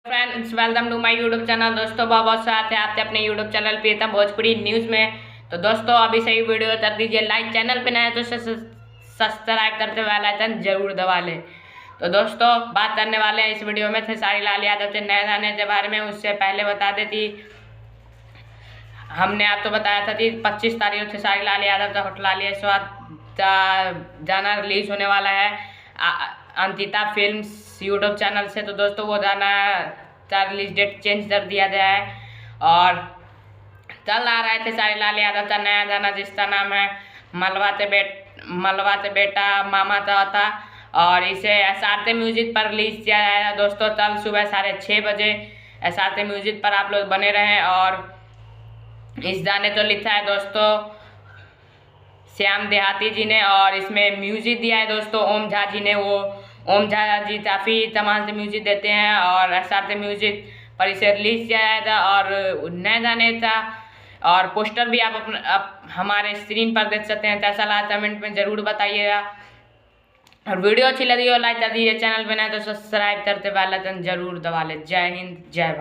Friends, welcome to my YouTube channel. दोस्तों बहुत बहुत स्वागत है आपके अपने YouTube channel Pritam Bhojpuri news में। तो दोस्तों अभी से ही वीडियो कर दीजिए लाइक, चैनल पे नए हैं तो सब्सक्राइब करते बेल आइकन जरूर दबा लें। तो दोस्तों बात करने वाले हैं इस वीडियो में खेसारी लाल यादव के नए गाने के बारे में। उससे पहले बता देती, हमने आपको बताया था कि 25 तारीख को खेसारी लाल यादव का होटलालिया स्वाद गाना रिलीज होने वाला है अंकिता फिल्म्स यूट्यूब चैनल से। तो दोस्तों वो गाना का रिलीज डेट चेंज कर दिया गया है और कल आ रहा है खेसारी लाल यादव का नया गाना जिसका नाम है मलवा ते बेटा मामा था और इसे SRT म्यूजिक पर रिलीज किया जाएगा। दोस्तों कल सुबह 6:30 बजे SRT म्यूजिक पर आप लोग बने रहें। और इस गाने को लिखा है दोस्तों श्याम देहाती जी ने और इसमें म्यूजिक दिया है दोस्तों ओम झा जी ने। ओम झा जी काफ़ी तमाम से म्यूजिक देते हैं और SRT म्यूजिक पर इसे रिलीज किया जाएगा। और नए गाने का और पोस्टर भी आप हमारे स्क्रीन पर देख सकते हैं। कैसा लगा कमेंट में ज़रूर बताइएगा और वीडियो अच्छी लगी हो लाइक कर दीजिए, चैनल पे नए तो सब्सक्राइब करते बेल आइकन जरूर दबा ले। जय हिंद, जय भारत।